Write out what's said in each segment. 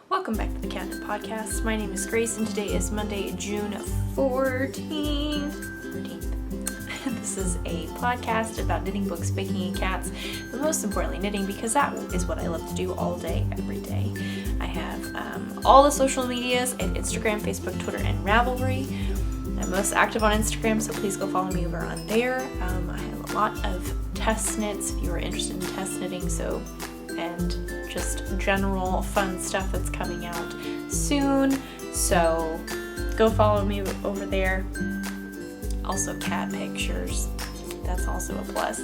Welcome back to the Captain Podcast. My name is Grace and today is Monday, June 14th. This is a podcast about knitting, books, baking, and cats, but most importantly knitting, because that is what I love to do all day, every day. I have all the social medias. I have Instagram, Facebook, Twitter, and Ravelry. I'm most active on Instagram, so please go follow me over on there. I have a lot of test knits if you are interested in test knitting, and just general fun stuff that's coming out soon. So go follow me over there. Also cat pictures. That's also a plus.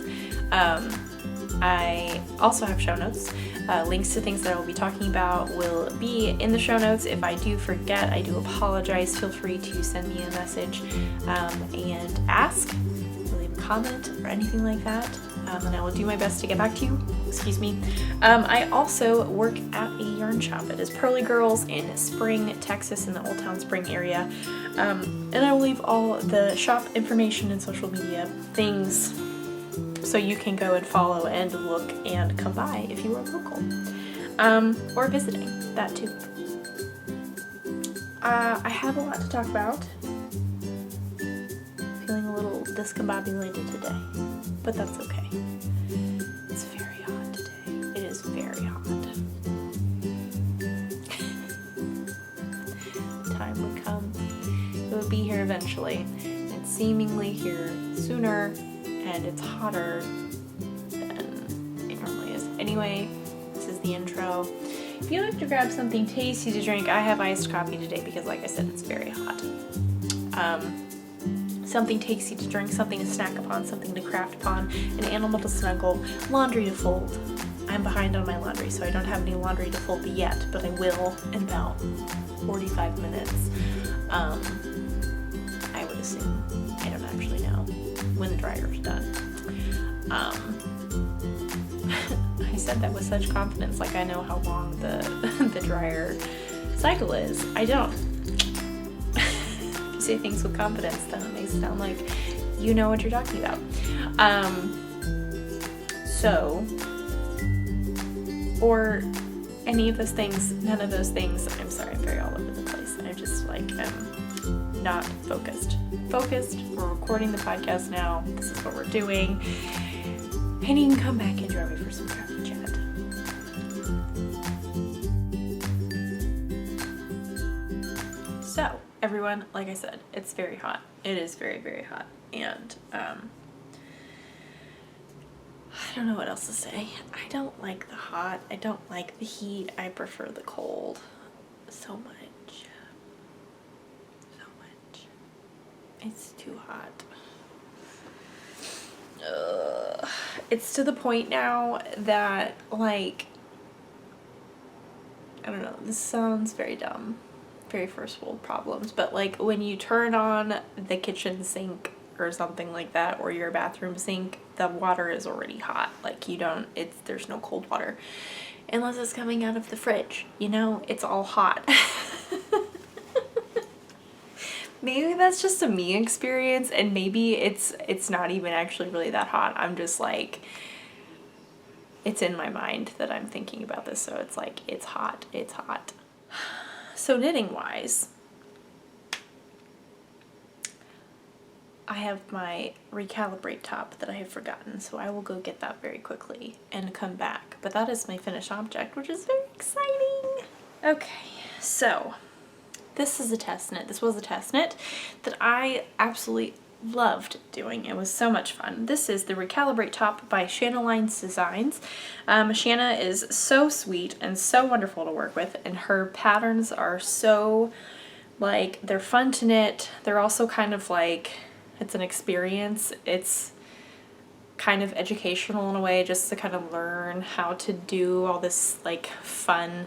I also have show notes. Links to things that I will be talking about will be in the show notes. If I do forget, I do apologize. Feel free to send me a message and ask, leave a comment or anything like that. And I will do my best to get back to you. Excuse me. I also work at a yarn shop. It is Pearly Girls in Spring, Texas, in the Old Town Spring area. And I will leave all the shop information and social media things so you can go and follow and look and come by if you are local. Or visiting, that too. I have a lot to talk about. Feeling a little discombobulated today, but that's okay. It's very hot today. It is very hot. Time would come. It would be here eventually. It's seemingly here sooner, and it's hotter than it normally is. Anyway, this is the intro. If you'd like to grab something tasty to drink, I have iced coffee today because, like I said, it's very hot. Something tasty to drink, something to snack upon, something to craft upon, an animal to snuggle, laundry to fold. I'm behind on my laundry, so I don't have any laundry to fold yet, but I will in about 45 minutes. I would assume. I don't actually know when the dryer is done. I said that with such confidence, like I know how long the dryer cycle is. I don't. Say things with confidence, then it makes it sound like you know what you're talking about. Or any of those things, none of those things. I'm sorry, I'm very all over the place. I just am not focused. We're recording the podcast now. This is what we're doing. And you can come back and join me for some coffee chat. So, everyone, like I said, it's very hot. It is very, very hot. And, I don't know what else to say. I don't like the hot. I don't like the heat. I prefer the cold so much. So much. It's too hot. It's to the point now that, like, I don't know, this sounds very dumb. Very first world problems, but like when you turn on the kitchen sink or something like that, or your bathroom sink, the water is already hot. Like there's no cold water unless it's coming out of the fridge, it's all hot. Maybe that's just a me experience, and maybe it's not even actually really that hot. I'm just like, it's in my mind that I'm thinking about this, so it's like, it's hot. So knitting wise, I have my Recalibrate top that I have forgotten, so I will go get that very quickly and come back. But that is my finished object, which is very exciting. Okay, so this is a test knit. This was a test knit that I absolutely loved doing. It was so much fun. This is the Recalibrate top by Shannaline's Designs. Shanna is so sweet and so wonderful to work with, and her patterns are so, like, they're fun to knit. They're also kind of like, it's an experience. It's kind of educational in a way, just to kind of learn how to do all this, like, fun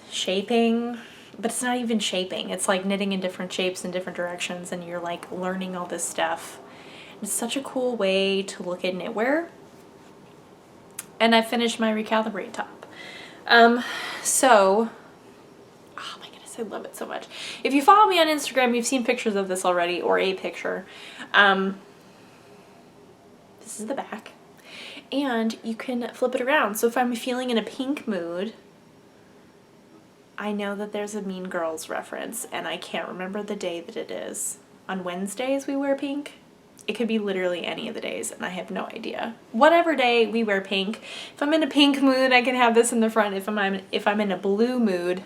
shaping. But it's not even shaping. It's like knitting in different shapes in different directions, and you're like learning all this stuff. It's such a cool way to look at knitwear. And I finished my Recalibrate top. Oh my goodness, I love it so much. If you follow me on Instagram, you've seen pictures of this already, or a picture. This is the back. And you can flip it around. So if I'm feeling in a pink mood, I know that there's a Mean Girls reference, and I can't remember the day that it is. On Wednesdays we wear pink. It could be literally any of the days, and I have no idea. Whatever day we wear pink. If I'm in a pink mood, I can have this in the front. If I'm in a blue mood,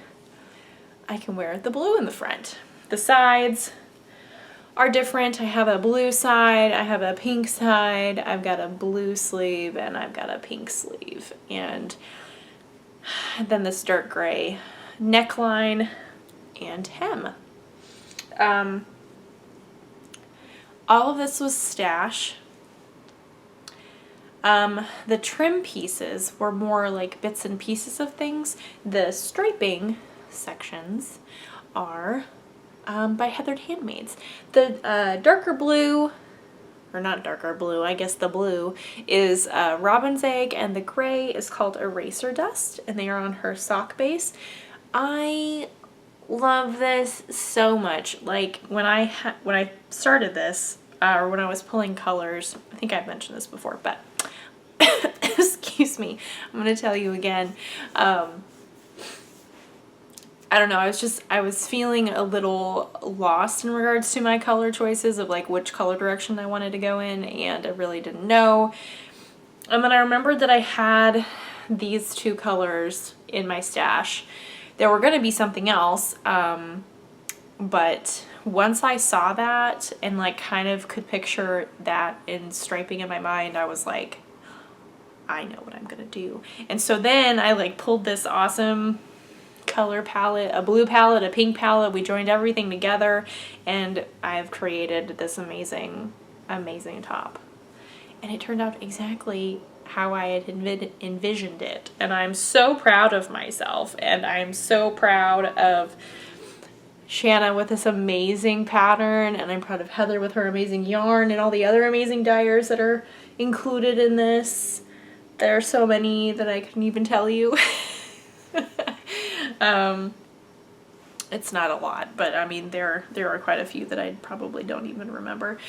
I can wear the blue in the front. The sides are different. I have a blue side, I have a pink side, I've got a blue sleeve, and I've got a pink sleeve. And then this dark gray neckline and hem. All of this was stash. The trim pieces were more like bits and pieces of things. The striping sections are by Heathered Handmaids. The darker blue, or not darker blue, I guess the blue is Robin's Egg, and the gray is called Eraser Dust, and they are on her sock base. I love this so much. Like when I started this, or when I was pulling colors, I think I've mentioned this before, but excuse me, I'm gonna tell you again. I don't know, I was feeling a little lost in regards to my color choices of like which color direction I wanted to go in, and I really didn't know. And then I remembered that I had these two colors in my stash. There were going to be something else, but once I saw that and like kind of could picture that in striping in my mind, I was like, I know what I'm gonna do. And so then I like pulled this awesome color palette, a blue palette, a pink palette. We joined everything together, and I've created this amazing top. And it turned out exactly how I had envisioned it. And I'm so proud of myself, and I'm so proud of Shanna with this amazing pattern, and I'm proud of Heather with her amazing yarn and all the other amazing dyers that are included in this. There are so many that I couldn't even tell you. It's not a lot, but I mean there are quite a few that I probably don't even remember.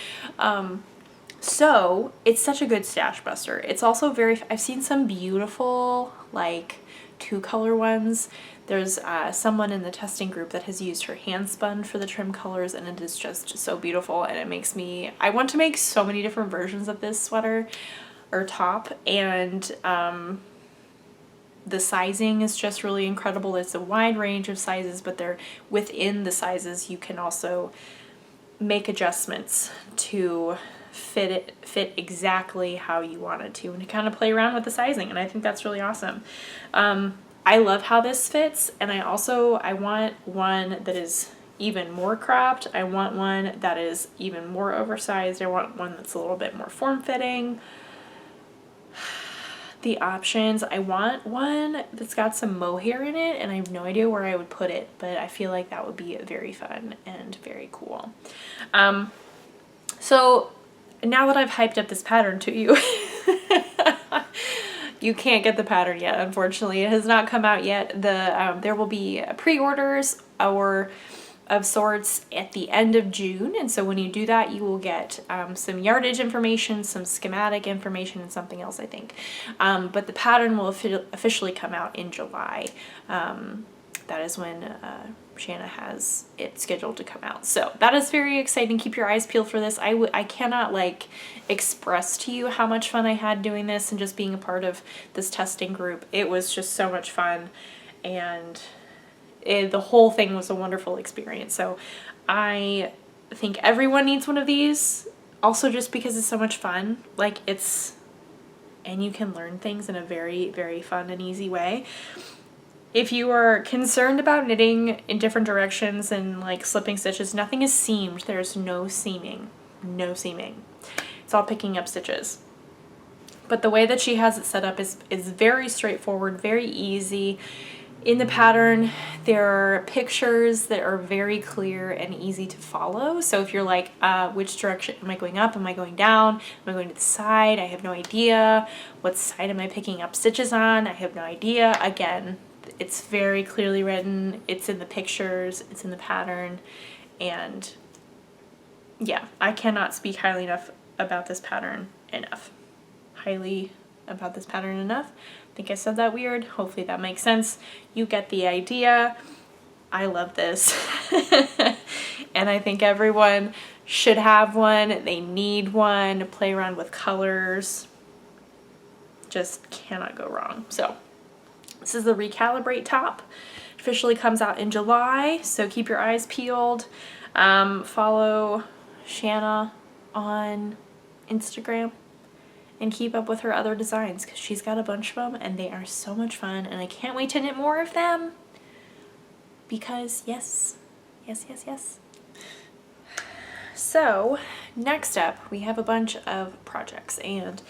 So it's such a good stash buster. It's also I've seen some beautiful like 2-color ones. There's someone in the testing group that has used her hand spun for the trim colors, and it is just so beautiful, and it makes me, I want to make so many different versions of this sweater or top, and the sizing is just really incredible. It's a wide range of sizes, but they're within the sizes you can also make adjustments to fit exactly how you want it to, and to kind of play around with the sizing, and I think that's really awesome. I love how this fits, and I want one that is even more cropped. I want one that is even more oversized. I want one that's a little bit more form-fitting. The options, I want one that's got some mohair in it, and I have no idea where I would put it, but I feel like that would be very fun and very cool. So now that I've hyped up this pattern to you, you can't get the pattern yet, unfortunately. It has not come out yet. There will be pre-orders or of sorts at the end of June, and so when you do that, you will get some yardage information, some schematic information, and something else, I think. But the pattern will officially come out in July. That is when Shanna has it scheduled to come out. So that is very exciting. Keep your eyes peeled for this. I cannot like express to you how much fun I had doing this and just being a part of this testing group. It was just so much fun, and the whole thing was a wonderful experience. So I think everyone needs one of these, also just because it's so much fun. Like and you can learn things in a very, very fun and easy way. If you are concerned about knitting in different directions and like slipping stitches, nothing is seamed. There's no seaming. No seaming. It's all picking up stitches. But the way that she has it set up is very straightforward, very easy. In the pattern, there are pictures that are very clear and easy to follow. So if you're like, which direction am I going up? Am I going down? Am I going to the side? I have no idea. What side am I picking up stitches on? I have no idea. Again, it's very clearly written. It's in the pictures. It's in the pattern. And yeah, I cannot speak highly enough about this pattern enough. Highly about this pattern enough. I think I said that weird. Hopefully that makes sense. You get the idea. I love this. And I think everyone should have one. They need one. Play around with colors. Just cannot go wrong. So this is the Recalibrate top. It officially comes out in July, so keep your eyes peeled. Follow Shanna on Instagram and keep up with her other designs because she's got a bunch of them and they are so much fun, and I can't wait to knit more of them because yes. So next up we have a bunch of projects, and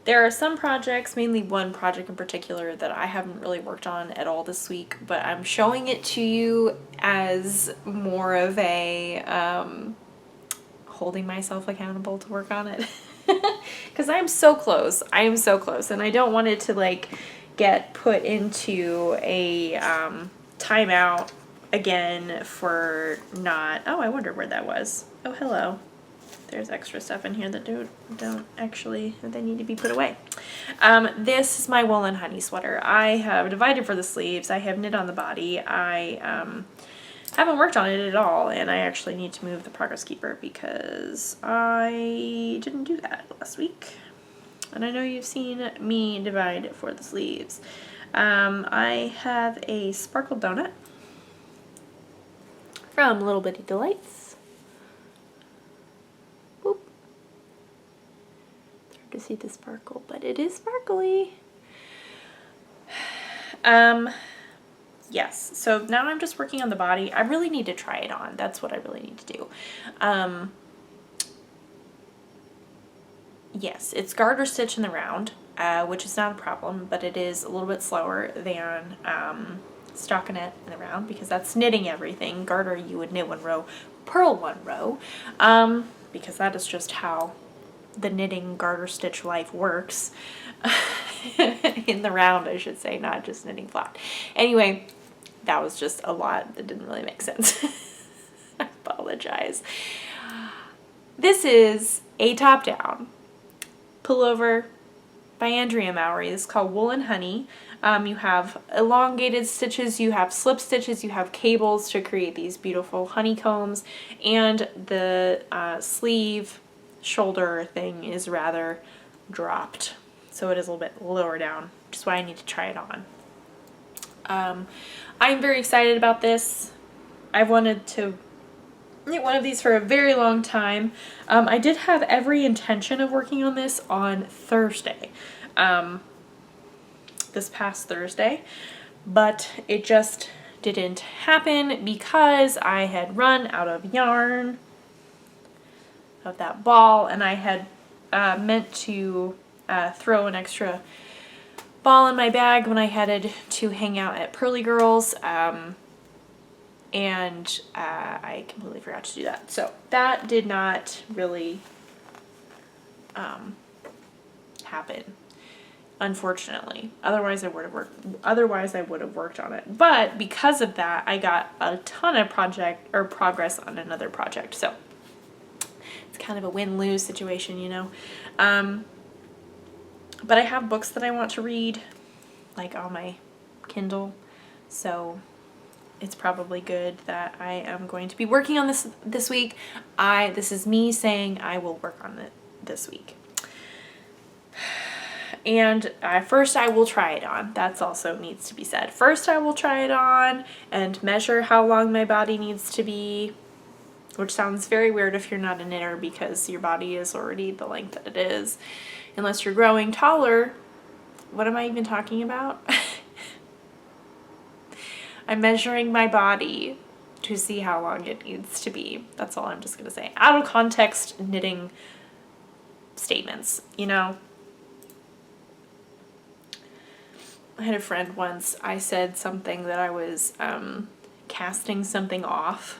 there are some projects, mainly one project in particular, that I haven't really worked on at all this week, but I'm showing it to you as more of a holding myself accountable to work on it. Because I am so close, and I don't want it to like get put into a timeout again for not, oh, I wonder where that was. Oh, hello. There's extra stuff in here that don't actually, that they need to be put away. This is my Woolen honey sweater. I have divided for the sleeves. I have knit on the body. I haven't worked on it at all, and I actually need to move the progress keeper because I didn't do that last week. And I know you've seen me divide for the sleeves. I have a sparkle donut from Little Bitty Delights. Boop. It's hard to see the sparkle, but it is sparkly. Yes, so now I'm just working on the body. I really need to try it on. That's what I really need to do. Yes, it's garter stitch in the round, which is not a problem, but it is a little bit slower than stockinette in the round because that's knitting everything. Garter, you would knit one row, purl one row, because that is just how the knitting garter stitch life works. In the round, I should say, not just knitting flat. Anyway, that was just a lot that didn't really make sense. I apologize. This is a top down pullover by Andrea Mowry. This is called Woolen Honey. You have elongated stitches, you have slip stitches, you have cables to create these beautiful honeycombs, and the sleeve shoulder thing is rather dropped. So it is a little bit lower down, which is why I need to try it on. I'm very excited about this. I've wanted to knit one of these for a very long time. I did have every intention of working on this on Thursday, this past Thursday, but it just didn't happen because I had run out of yarn of that ball, and I had meant to throw an extra ball in my bag when I headed to hang out at Pearly Girls, and I completely forgot to do that. So that did not really happen, unfortunately. Otherwise I would have worked on it. But because of that, I got a ton of progress on another project. So it's kind of a win-lose situation, you know. But I have books that I want to read, like on my Kindle, so it's probably good that I am going to be working on this week. This is me saying I will work on it this week. And first I will try it on. That's also needs to be said. First I will try it on and measure how long my body needs to be, which sounds very weird if you're not a knitter because your body is already the length that it is. Unless you're growing taller. What am I even talking about? I'm measuring my body to see how long it needs to be. That's all I'm just going to say. Out of context knitting statements, you know. I had a friend once, I said something that I was casting something off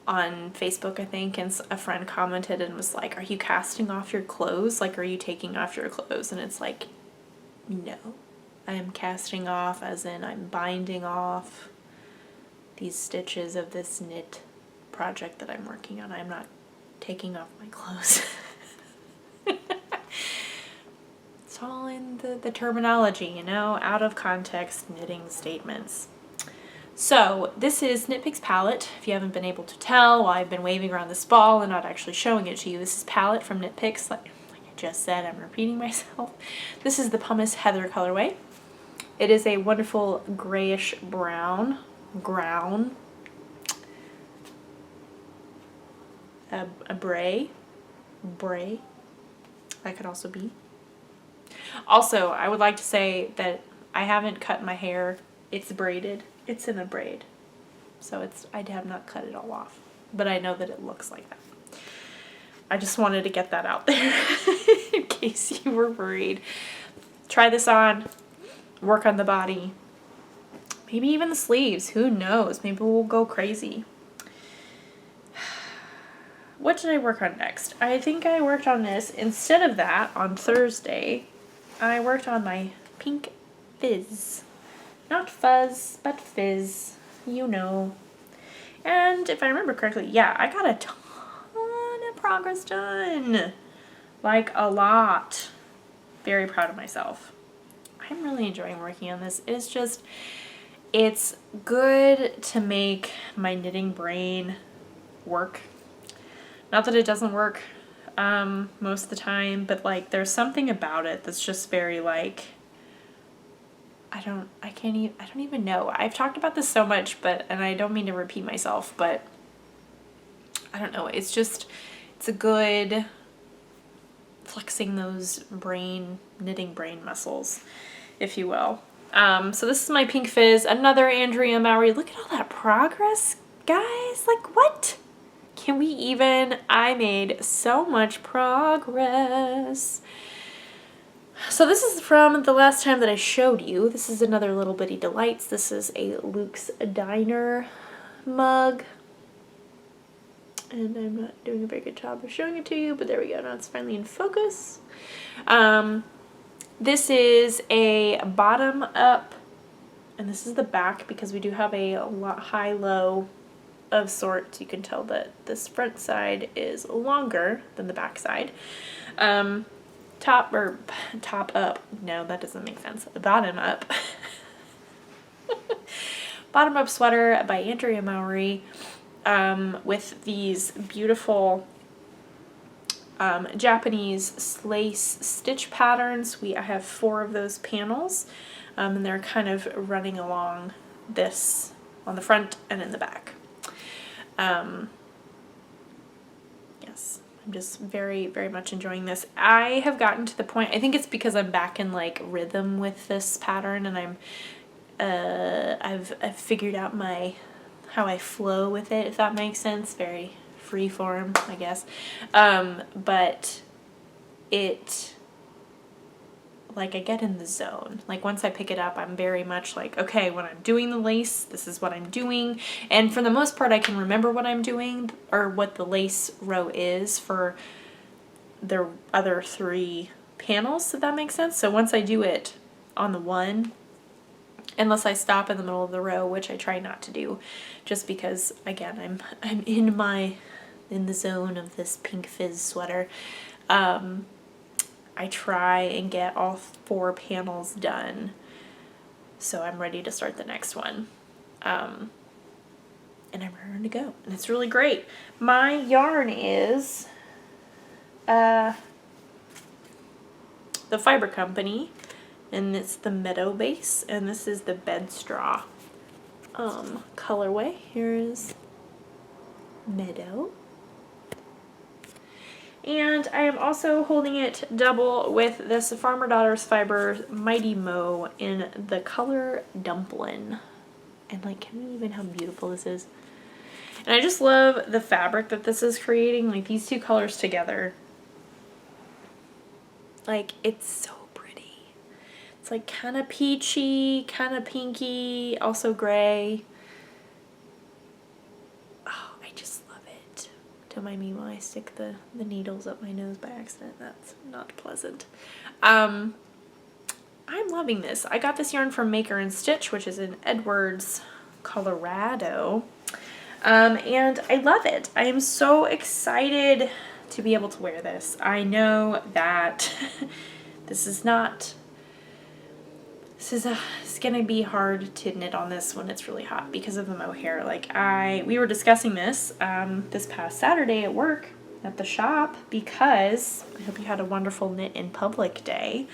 on Facebook, I think, and a friend commented and was like, are you casting off your clothes? Like, are you taking off your clothes? And it's like, no, I'm casting off as in I'm binding off these stitches of this knit project that I'm working on. I'm not taking off my clothes. It's all in the terminology, you know, out of context knitting statements. So this is Knit Picks palette. If you haven't been able to tell, while I've been waving around this ball and not actually showing it to you, this is palette from Knit Picks. Like I just said, I'm repeating myself. This is the Pumice Heather colorway. It is a wonderful grayish brown, a bray, that could also be. Also, I would like to say that I haven't cut my hair. It's braided. It's in a braid. So I have not cut it all off. But I know that it looks like that. I just wanted to get that out there in case you were worried. Try this on. Work on the body. Maybe even the sleeves. Who knows? Maybe we'll go crazy. What did I work on next? I think I worked on this. Instead of that, on Thursday, I worked on my pink fizz. Not fuzz, but fizz. You know. And if I remember correctly, yeah, I got a ton of progress done. Like a lot. Very proud of myself. I'm really enjoying working on this. It's good to make my knitting brain work. Not that it doesn't work most of the time, but like there's something about it that's just very like, I don't even know. I've talked about this so much, and I don't mean to repeat myself, but I don't know. It's a good flexing those knitting brain muscles, if you will. So this is my pink fizz, another Andrea Mowry. Look at all that progress, guys. Like what? Can we even? I made so much progress. So this is from the last time that I showed you. This is another Little Bitty Delights. This is a Luke's Diner mug. And I'm not doing a very good job of showing it to you, but there we go. Now it's finally in focus. This is a bottom up, and this is the back because we do have a high-low of sorts. You can tell that this front side is longer than the back side. Top up. No, that doesn't make sense. Bottom up. Bottom up sweater by Andrea Mowry, with these beautiful Japanese lace stitch patterns. I have 4 of those panels, and they're kind of running along this on the front and in the back. Yes, I'm just very, very much enjoying this. I have gotten to the point, I think it's because I'm back in like rhythm with this pattern, and I've figured out how I flow with it, if that makes sense. Very free form, I guess. But like I get in the zone. Like once I pick it up, I'm very much like, okay, when I'm doing the lace, this is what I'm doing. And for the most part, I can remember what I'm doing or what the lace row is for the other 3 panels, if that makes sense. So once I do it on the one, unless I stop in the middle of the row, which I try not to do, just because again, I'm in the zone of this pink fizz sweater. I try and get all 4 panels done, so I'm ready to start the next one. And I'm ready to go, and it's really great. My yarn is the Fiber Company, and it's the Meadow Base, and this is the Bed Straw colorway. Here is Meadow. And I am also holding it double with this Farmer Daughters Fiber Mighty Mo in the color Dumplin'. And like, can you even how beautiful this is? And I just love the fabric that this is creating, like these 2 colors together. Like, it's so pretty. It's like kind of peachy, kind of pinky, also gray. Don't mind me while I stick the needles up my nose by accident. That's not pleasant. I'm loving this. I got this yarn from Maker and Stitch, which is in Edwards, Colorado. And I love it. I am so excited to be able to wear this. I know that this is not It's gonna be hard to knit on this when it's really hot because of the mohair. Like we were discussing this this past Saturday at work at the shop, because I hope you had a wonderful knit in public day.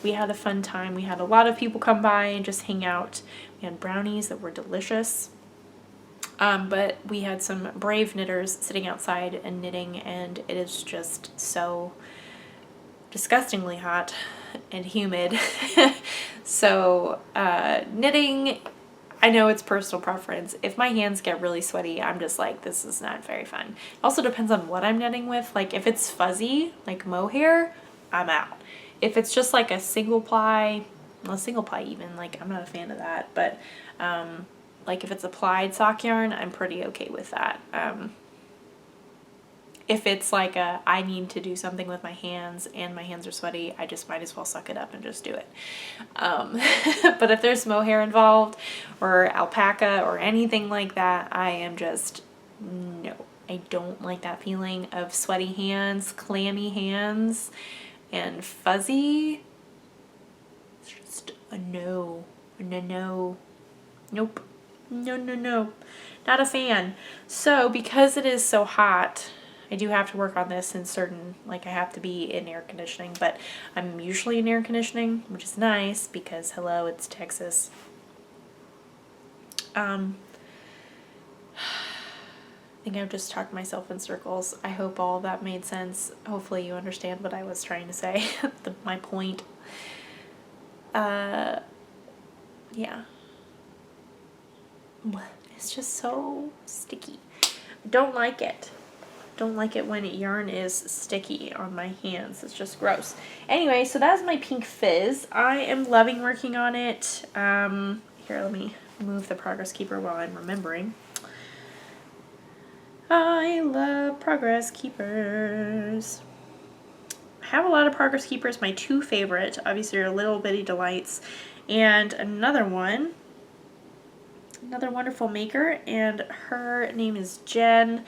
We had a fun time. We had a lot of people come by and just hang out. We had brownies that were delicious. But we had some brave knitters sitting outside and knitting, and it is just so disgustingly hot and humid. So knitting, I know it's personal preference. If my hands get really sweaty, I'm just like, this is not very fun. It also depends on what I'm knitting with. Like if it's fuzzy, like mohair, I'm out. If it's just like a single ply, well, single ply even, like I'm not a fan of that. But like if it's applied sock yarn, I'm pretty okay with that. If it's like I need to do something with my hands and my hands are sweaty, I just might as well suck it up and just do it. But if there's mohair involved or alpaca or anything like that, I am just, no. I don't like that feeling of sweaty hands, clammy hands, and fuzzy. It's just a no. No. Nope. No. Not a fan. So because it is so hot, I do have to work on this in certain, like I have to be in air conditioning, but I'm usually in air conditioning, which is nice because hello, it's Texas. I think I've just talked myself in circles. I hope all of that made sense. Hopefully you understand what I was trying to say, my point. Yeah. It's just so sticky. I don't like it. Don't like it when yarn is sticky on my hands. It's just gross. Anyway, so that's my pink fizz. I am loving working on it. Here, let me move the progress keeper while I'm remembering. I love progress keepers. I have a lot of progress keepers. My two favorite, obviously, are Little Bitty Delights, and another one. Another wonderful maker, and her name is Jen.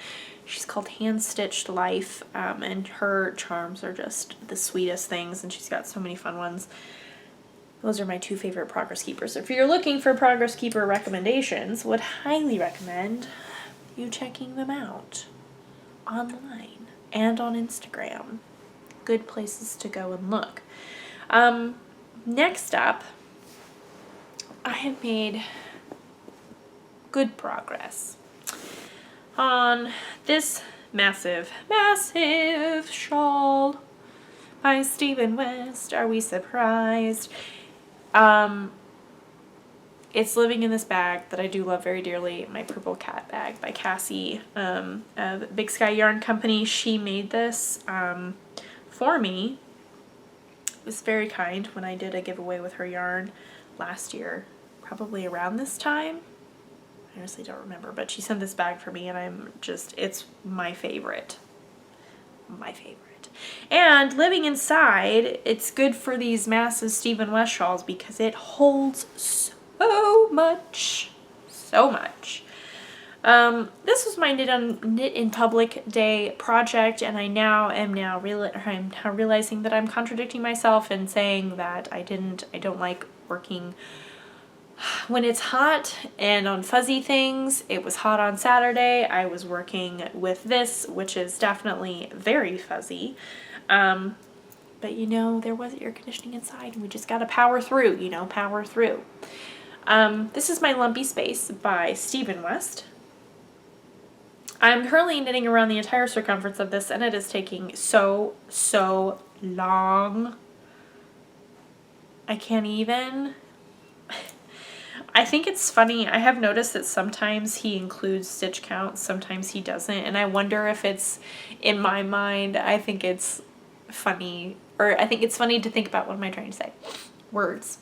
She's called Hand Stitched Life, and her charms are just the sweetest things, and she's got so many fun ones. Those are my two favorite progress keepers. So if you're looking for progress keeper recommendations, would highly recommend you checking them out online and on Instagram. Good places to go and look. Next up, I have made good progress on this massive shawl by Stephen West. Are we surprised? It's living in this bag that I do love very dearly, my Purple Cat bag by Cassie of Big Sky Yarn Company. She made this for me. It was very kind when I did a giveaway with her yarn last year, probably around this time. I honestly don't remember, but she sent this bag for me, and I'm just, it's my favorite. My favorite. And living inside, it's good for these massive Stephen West shawls because it holds so much. So much. This was my knit in public day project, and I'm now realizing that I'm contradicting myself and saying that I don't like working when it's hot and on fuzzy things. It was hot on Saturday. I was working with this, which is definitely very fuzzy. But you know, there was air conditioning inside, and we just gotta power through, power through. This is my Lumpy Space by Stephen West. I'm currently knitting around the entire circumference of this, and it is taking so long. I can't even. I think it's funny. I have noticed that sometimes he includes stitch counts, sometimes he doesn't, and I wonder if it's, in my mind, I think it's funny, or I think it's funny to think about, what am I trying to say? Words.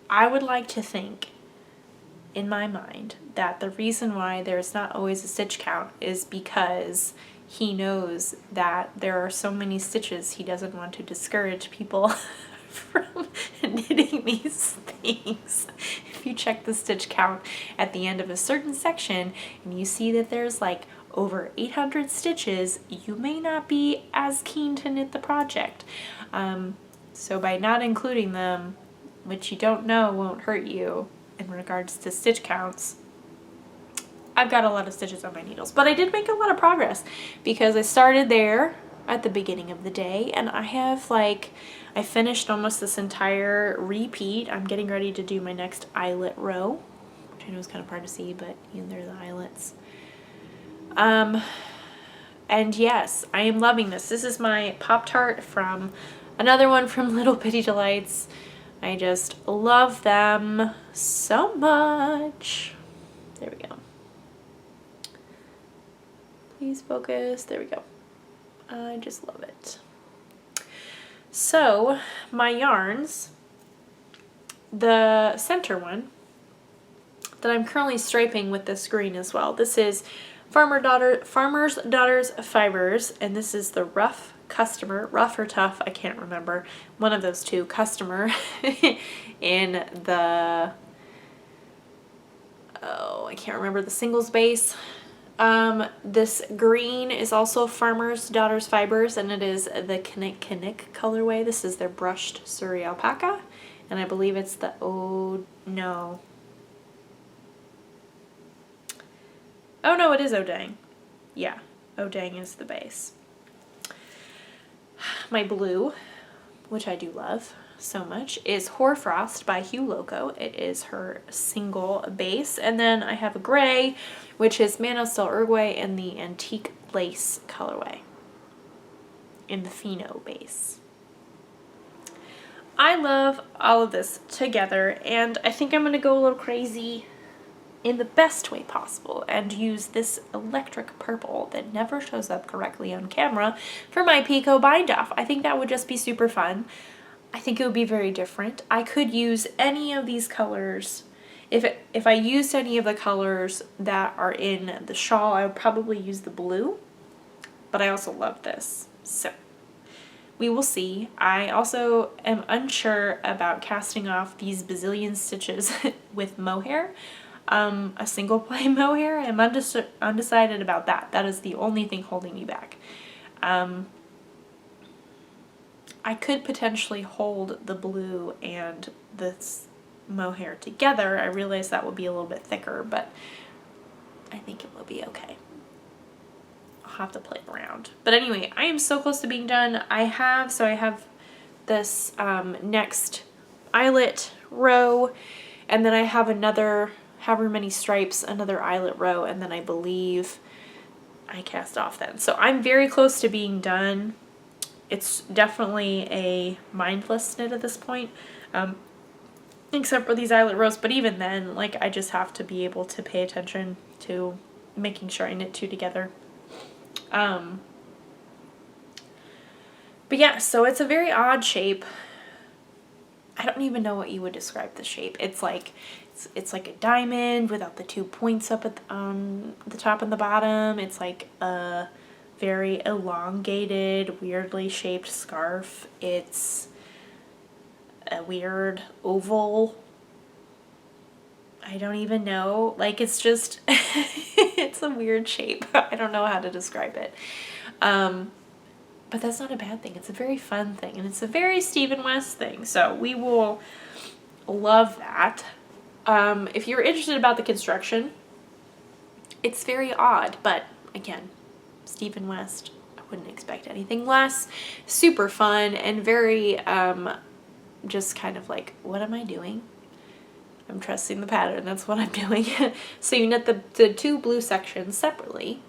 I would like to think, in my mind, that the reason why there's not always a stitch count is because he knows that there are so many stitches he doesn't want to discourage people from knitting these things. If you check the stitch count at the end of a certain section and you see that there's like over 800 stitches, you may not be as keen to knit the project. So by not including them, which you don't know won't hurt you in regards to stitch counts, I've got a lot of stitches on my needles. But I did make a lot of progress because I started there at the beginning of the day, and I have like, I finished almost this entire repeat. I'm getting ready to do my next eyelet row, which I know is kind of hard to see, but you know, they're the eyelets. And yes, I am loving this. This is my Pop-Tart from another one from Little Bitty Delights. I just love them so much. There we go. Please focus. There we go. I just love it. So my yarns, the center one that I'm currently striping with this green as well. This is Farmer's Daughters Fibers, and this is the rough or tough, I can't remember, one of those two, customer in the, oh, I can't remember the singles base. This green is also Farmer's Daughters Fibers, and it is the Kinnick colorway. This is their brushed Suri alpaca, and I believe it's the, oh no, it is Odang. Yeah, Odang is the base. My blue, which I do love so much, is Hoarfrost by Hue Loco. It is her single base. And then I have a gray, which is Manos del Uruguay in the Antique Lace colorway in the Fino base. I love all of this together, and I think I'm going to go a little crazy in the best way possible and use this electric purple that never shows up correctly on camera for my Pico bind off. I think that would just be super fun. I think it would be very different. I could use any of these colors. If I used any of the colors that are in the shawl, I would probably use the blue, but I also love this. So we will see. I also am unsure about casting off these bazillion stitches with mohair. A single play mohair. I'm undecided about that. That is the only thing holding me back. I could potentially hold the blue and this mohair together. I realize that would be a little bit thicker, but I think it will be okay. I'll have to play around. But anyway, I am so close to being done. I have this next eyelet row, and then I have another however many stripes, another eyelet row, and then I believe I cast off then. So I'm very close to being done. It's definitely a mindless knit at this point, except for these eyelet rows, but even then, like, I just have to be able to pay attention to making sure I knit two together. But yeah, so it's a very odd shape. I don't even know what you would describe the shape. It's like a diamond without the 2 points up at the top and the bottom. It's like a very elongated, weirdly shaped scarf. It's a weird oval. I don't even know. Like, it's just, it's a weird shape. I don't know how to describe it. But that's not a bad thing. It's a very fun thing, and it's a very Stephen West thing. So we will love that. If you're interested about the construction, it's very odd, but again, Stephen West, I wouldn't expect anything less. Super fun and very, just kind of like, what am I doing? I'm trusting the pattern, that's what I'm doing. So you knit the two blue sections separately,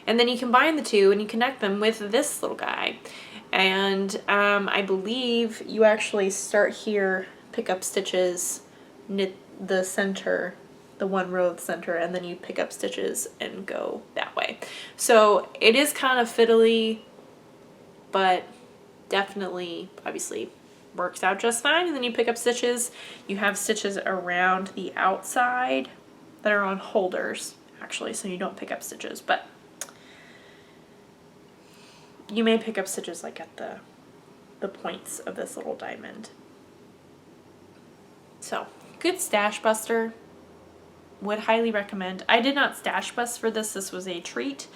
and then you combine the two and you connect them with this little guy. And I believe you actually start here, pick up stitches, knit the center, the one row of the center, and then you pick up stitches and go that way. So it is kind of fiddly, but definitely, obviously, works out just fine. And then you pick up stitches. You have stitches around the outside that are on holders, actually, so you don't pick up stitches, but you may pick up stitches like at the points of this little diamond. So, good stash buster. Would highly recommend. I did not stash bust for this. This was a treat,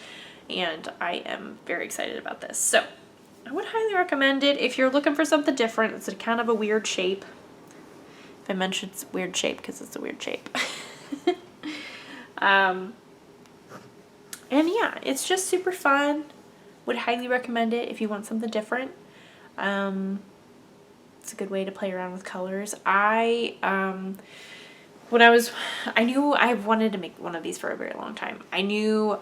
and I am very excited about this. So, I would highly recommend it if you're looking for something different. It's a kind of a weird shape. If I mentioned it's a weird shape because it's a weird shape. And yeah, it's just super fun. Would highly recommend it if you want something different. It's a good way to play around with colors. I knew I wanted to make one of these for a very long time. I knew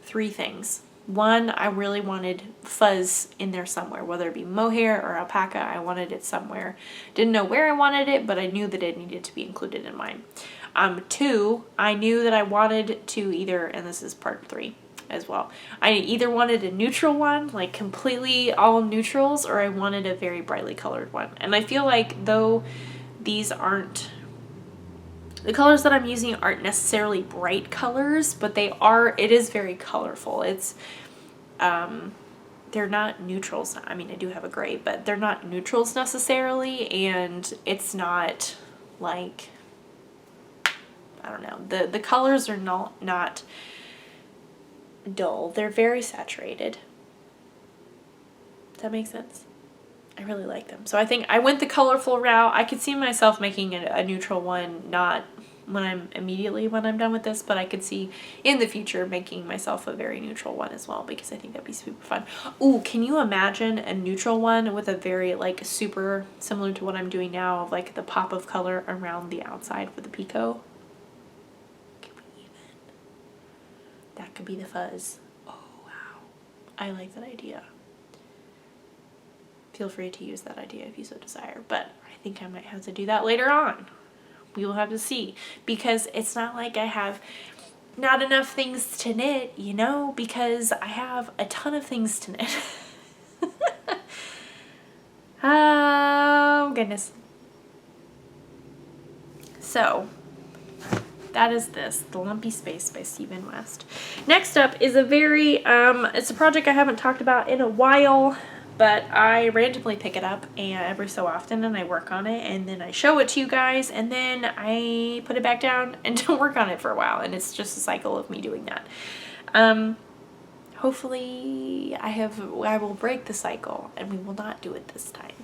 3 things. One, I really wanted fuzz in there somewhere, whether it be mohair or alpaca. I wanted it somewhere. Didn't know where I wanted it, but I knew that it needed to be included in mine. 2, I knew that I wanted to either, and this is part 3 as well, I either wanted a neutral one, like completely all neutrals, or I wanted a very brightly colored one. And I feel like though these aren't, the colors that I'm using aren't necessarily bright colors, but it is very colorful. It's, they're not neutrals. I mean, I do have a gray, but they're not neutrals necessarily, and it's not like, I don't know, the colors are not dull. They're very saturated. Does that make sense? I really like them. So I think I went the colorful route. I could see myself making a neutral one, not when I'm done with this, but I could see in the future making myself a very neutral one as well, because I think that'd be super fun. Ooh, can you imagine a neutral one with a very like super similar to what I'm doing now of like the pop of color around the outside with the picot? That could be the fuzz. Oh, wow. I like that idea. Feel free to use that idea if you so desire, but I think I might have to do that later on. We will have to see, because it's not like I have not enough things to knit, you know, because I have a ton of things to knit. Oh, goodness. So, that is this, The Lumpy Space by Stephen West. Next up is a very, it's a project I haven't talked about in a while, but I randomly pick it up and every so often and I work on it, and then I show it to you guys, and then I put it back down and don't work on it for a while, and it's just a cycle of me doing that. Hopefully I will break the cycle and we will not do it this time.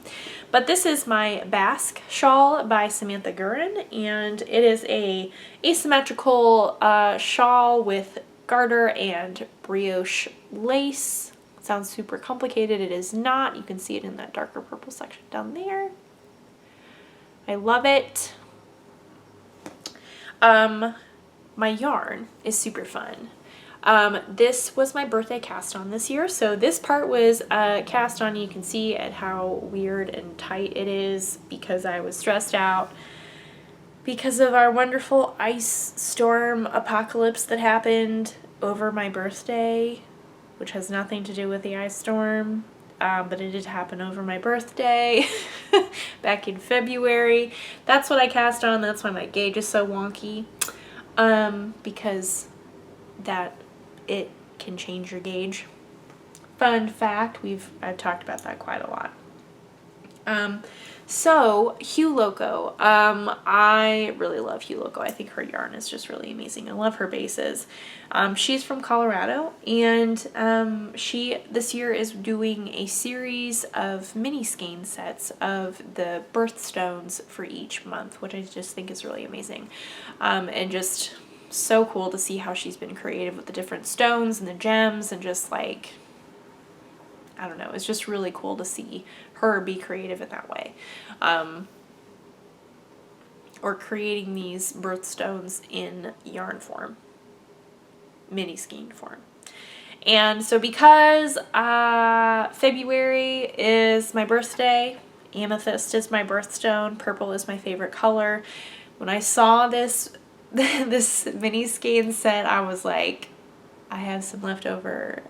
But this is my Basque shawl by Samantha Gurin, and it is a asymmetrical shawl with garter and brioche lace. It sounds super complicated. It is not. You can see it in that darker purple section down there. I love it. My yarn is super fun. This was my birthday cast on this year, so this part was cast on. You can see at how weird and tight it is because I was stressed out because of our wonderful ice storm apocalypse that happened over my birthday, which has nothing to do with the ice storm, but it did happen over my birthday back in February. That's what I cast on. That's why my gauge is so wonky, because it can change your gauge. Fun fact, I've talked about that quite a lot. So Hue Loco, I really love Hue Loco. I think her yarn is just really amazing. I love her bases. She's from Colorado, and she this year is doing a series of mini skein sets of the birthstones for each month, which I just think is really amazing, and just so cool to see how she's been creative with the different stones and the gems, and just like, I don't know, it's just really cool to see her be creative in that way, or creating these birthstones in yarn form, mini skein form. And so because February is my birthday, amethyst is my birthstone, purple is my favorite color, when I saw this mini skein set, I was like, I have some leftover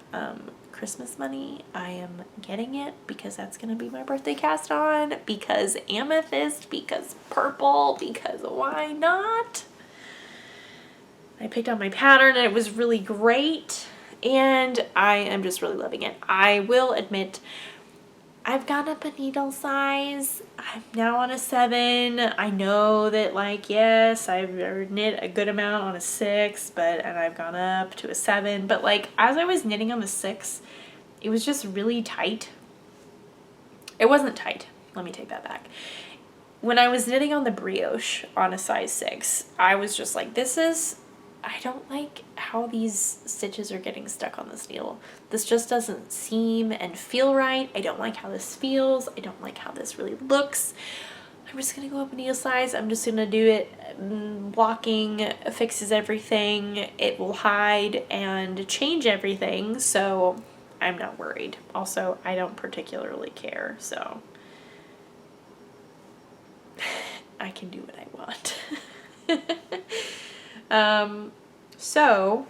Christmas money. I am getting it because that's going to be my birthday cast on, because amethyst, because purple, because why not? I picked out my pattern and it was really great, and I am just really loving it. I will admit, I've gone up a needle size. I'm now on a 7. I know that, like, yes, I've knit a good amount on a 6, and I've gone up to a 7. But like, as I was knitting on the 6, it was just really tight. It wasn't tight. Let me take that back. When I was knitting on the brioche on a size 6, I was just like, I don't like how these stitches are getting stuck on this needle. This just doesn't seem and feel right. I don't like how this feels. I don't like how this really looks. I'm just going to go up a needle size. I'm just going to do it. Blocking fixes everything. It will hide and change everything. So I'm not worried. Also, I don't particularly care. So I can do what I want. So,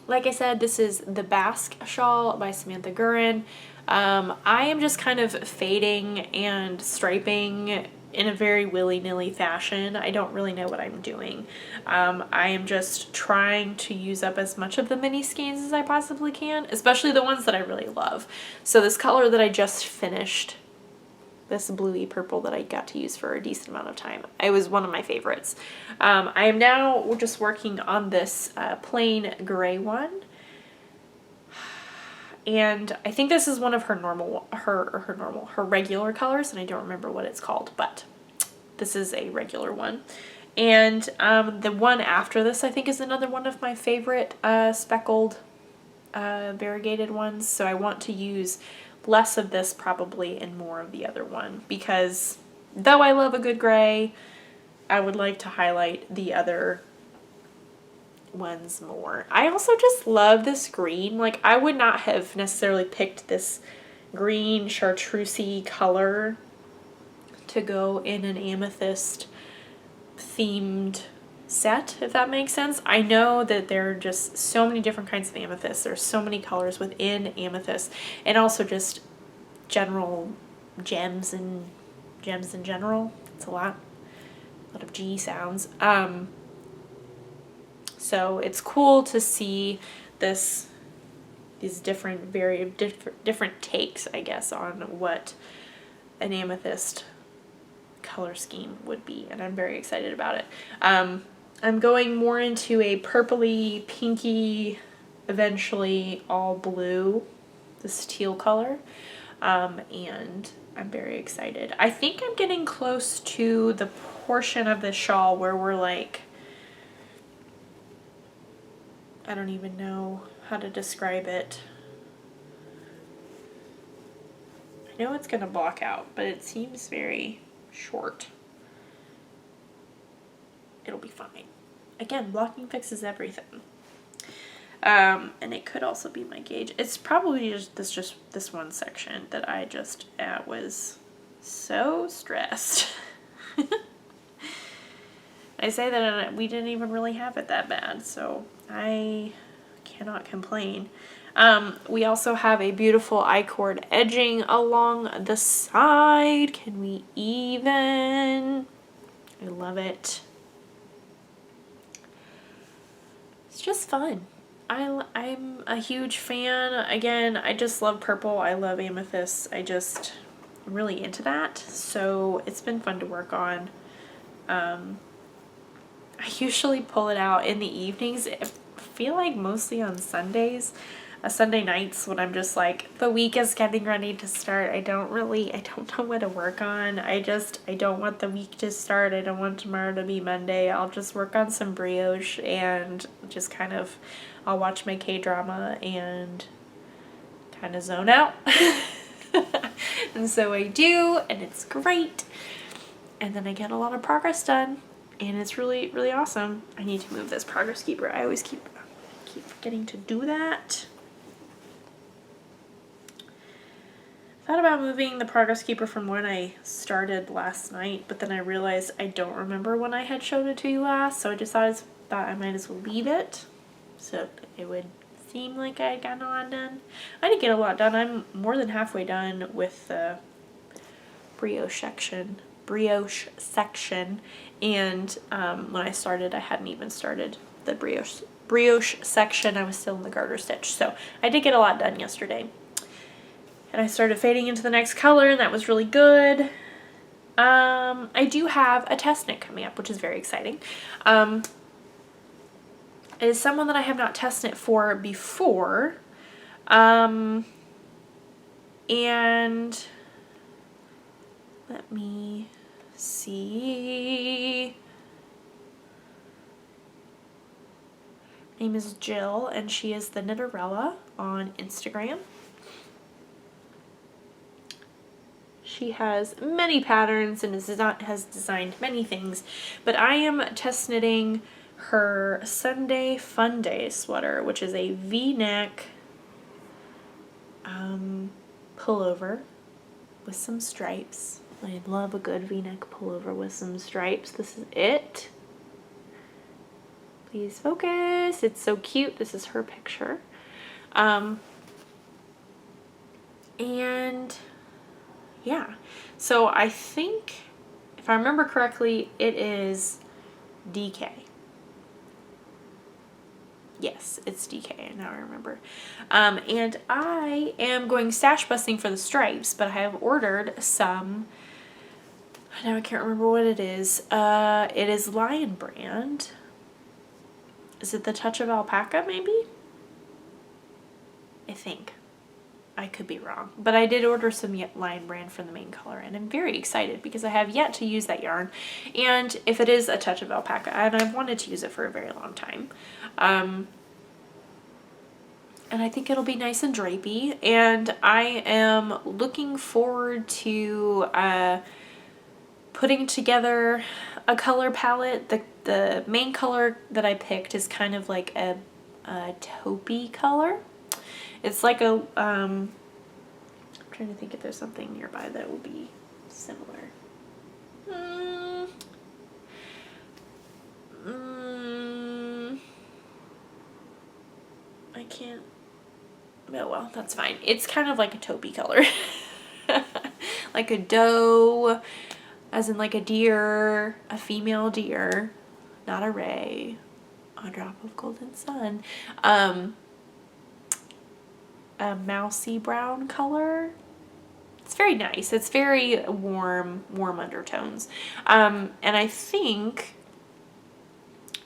like I said, this is the Basque shawl by Samantha Gurin. I am just kind of fading and striping in a very willy-nilly fashion. I don't really know what I'm doing. I am just trying to use up as much of the mini skeins as I possibly can, especially the ones that I really love. So this color that I just finished, this bluey purple that I got to use for a decent amount of time, it was one of my favorites. I am now just working on this plain gray one. And I think this is one of her her regular colors, and I don't remember what it's called, but this is a regular one. And the one after this, I think, is another one of my favorite speckled variegated ones. So I want to use less of this probably and more of the other one, because though I love a good gray, I would like to highlight the other ones more. I also just love this green. Like, I would not have necessarily picked this green chartreusey color to go in an amethyst themed set, if that makes sense. I know that there are just so many different kinds of amethysts. There's so many colors within amethyst, and also just general gems in general. It's a lot of G sounds. So it's cool to see these different, different takes, I guess, on what an amethyst color scheme would be, and I'm very excited about it. I'm going more into a purpley, pinky, eventually all blue, this teal color, and I'm very excited. I think I'm getting close to the portion of the shawl where we're like, I don't even know how to describe it. I know it's gonna block out, but it seems very short. It'll be fine. Again, blocking fixes everything. And it could also be my gauge. It's probably just this one section that I just was so stressed. I say that we didn't even really have it that bad, so I cannot complain. We also have a beautiful I-cord edging along the side. Can we even? I love it. It's just fun. I'm a huge fan. Again, I just love purple. I love amethyst. I'm really into that. So it's been fun to work on. I usually pull it out in the evenings. I feel like mostly on Sundays, Sunday nights, when I'm just like, the week is getting ready to start. I don't know what to work on. I don't want the week to start. I don't want tomorrow to be Monday. I'll just work on some brioche and just kind of, I'll watch my K-drama and kind of zone out. And so I do, and it's great. And then I get a lot of progress done. And it's really, really awesome. I need to move this progress keeper. I always keep forgetting to do that. Thought about moving the progress keeper from when I started last night, but then I realized I don't remember when I had showed it to you last, so I just thought I might as well leave it, so it would seem like I had gotten a lot done. I did get a lot done. I'm more than halfway done with the brioche section, and when I started, I hadn't even started the brioche section. I was still in the garter stitch, so I did get a lot done yesterday. And I started fading into the next color, and that was really good. I do have a test knit coming up, which is very exciting. It is someone that I have not test knit for before. And let me see. Her name is Jill, and she is the Knitterella on Instagram. She has many patterns and has designed many things, but I am test knitting her Sunday Fun Day sweater, which is a V-neck pullover with some stripes. I love a good V-neck pullover with some stripes. This is it. Please focus. It's so cute. This is her picture. And yeah, so I think, if I remember correctly, it is DK. Yes, it's DK, now I remember. And I am going stash busting for the stripes, but I have ordered some, now I can't remember what it is. It is Lion brand. Is it the Touch of Alpaca, maybe? I think. I could be wrong, but I did order some Lion brand for the main color, and I'm very excited because I have yet to use that yarn. And if it is a Touch of Alpaca, and I've wanted to use it for a very long time, and I think it'll be nice and drapey, and I am looking forward to putting together a color palette. The main color that I picked is kind of like a taupey color. It's like a, I'm trying to think if there's something nearby that will be similar. I can't, oh well, that's fine. It's kind of like a taupey color. Like a doe, as in like a deer, a female deer, not a ray, a drop of golden sun. A mousy brown color. It's very nice. It's very warm undertones. And I think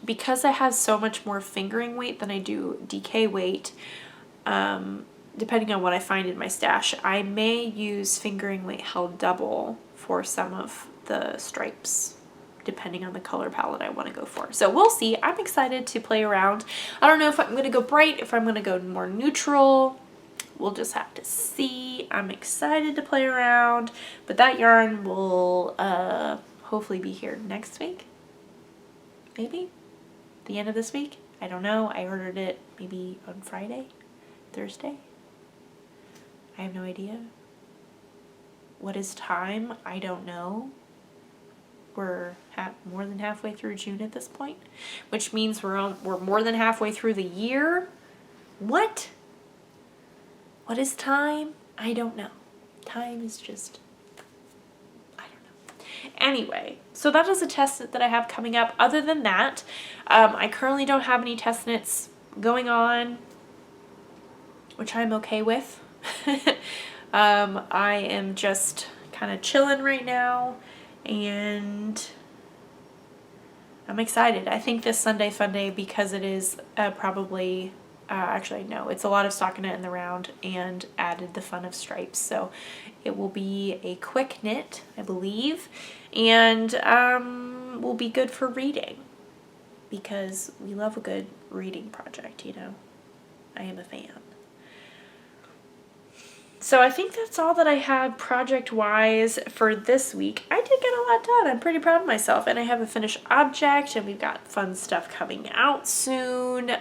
because I have so much more fingering weight than I do DK weight, depending on what I find in my stash, I may use fingering weight held double for some of the stripes, depending on the color palette I want to go for. So we'll see. I'm excited to play around. I don't know if I'm going to go bright, if I'm going to go more neutral. We'll just have to see. I'm excited to play around, but that yarn will hopefully be here next week. Maybe the end of this week. I don't know. I ordered it maybe on Friday, Thursday. I have no idea. What is time? I don't know. We're more than halfway through June at this point, which means we're more than halfway through the year. What? What is time? I don't know. Time is just, I don't know. Anyway, so that is a test knit that I have coming up. Other than that, I currently don't have any test knits going which I'm okay with. I am just kind of chilling right now, and I'm excited. I think this Sunday Fun Day, because it is probably, actually no, it's a lot of stockinette in the round and added the fun of stripes, so it will be a quick knit, I believe, and will be good for reading, because we love a good reading project, you know. I am a fan. So I think that's all that I have project-wise for this week. I did get a lot done. I'm pretty proud of myself, and I have a finished object, and we've got fun stuff coming out soon.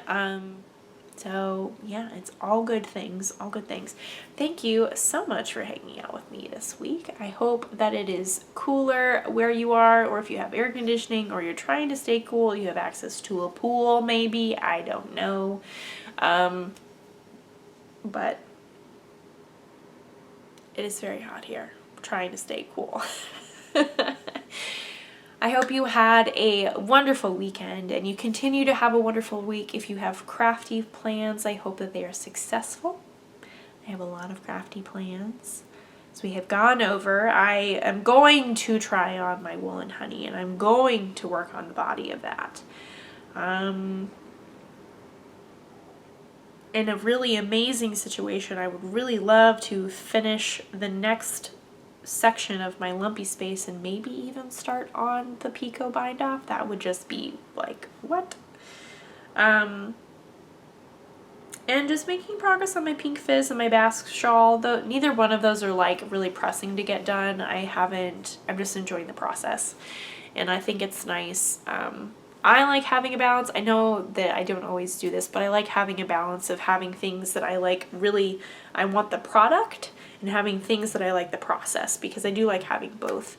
So yeah, it's all good things, all good things. Thank you so much for hanging out with me this week. I hope that it is cooler where you are, or if you have air conditioning, or you're trying to stay cool, you have access to a pool maybe, I don't know. But it is very hot here. I'm trying to stay cool. I hope you had a wonderful weekend, and you continue to have a wonderful week. If you have crafty plans, I hope that they are successful. I have a lot of crafty plans. As we have gone over, I am going to try on my woolen honey, and I'm going to work on the body of that. in a really amazing situation, I would really love to finish the next section of my lumpy space and maybe even start on the picot bind off. That would just be like, what? And just making progress on my pink fizz and my Basque shawl, though neither one of those are like really pressing to get done. I'm just enjoying the process, and I think it's nice. I like having a balance. I know that I don't always do this, but I like having a balance of having things that I like really, I want the product, and having things that I like the process, because I do like having both.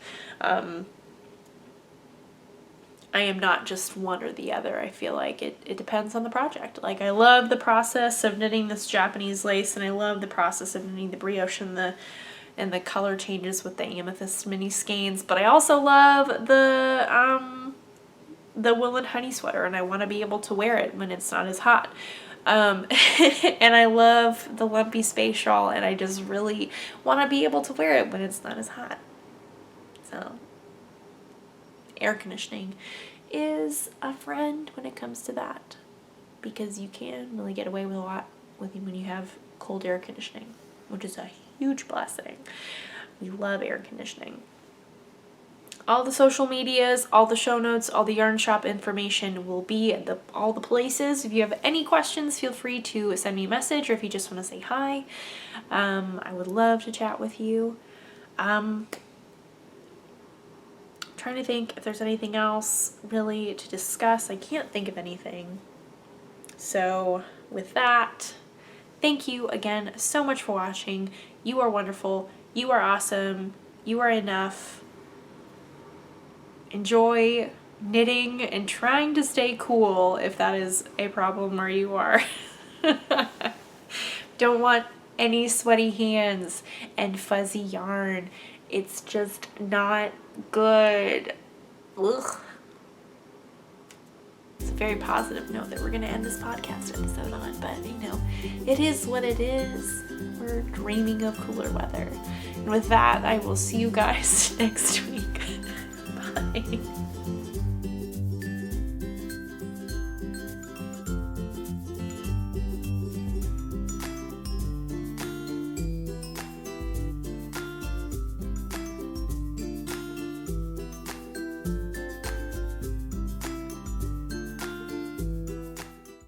I am not just one or the other. I feel like it depends on the project. Like, I love the process of knitting this Japanese lace, and I love the process of knitting the brioche and the color changes with the amethyst mini skeins, but I also love the woolen honey sweater, and I want to be able to wear it when it's not as hot. And I love the lumpy space shawl, and I just really want to be able to wear it when it's not as hot. So air conditioning is a friend when it comes to that, because you can really get away with a lot when you have cold air conditioning, which is a huge blessing. We love air conditioning. All the social medias, all the show notes, all the yarn shop information will be at all the places. If you have any questions, feel free to send me a message, or if you just want to say hi, I would love to chat with you. Trying to think if there's anything else really to discuss. I can't think of anything. So with that, thank you again so much for watching. You are wonderful. You are awesome. You are enough. Enjoy knitting and trying to stay cool if that is a problem where you are. Don't want any sweaty hands and fuzzy yarn. It's just not good. Ugh. It's a very positive note that we're going to end this podcast episode on, but you know, it is what it is. We're dreaming of cooler weather. And with that, I will see you guys next week. Bye.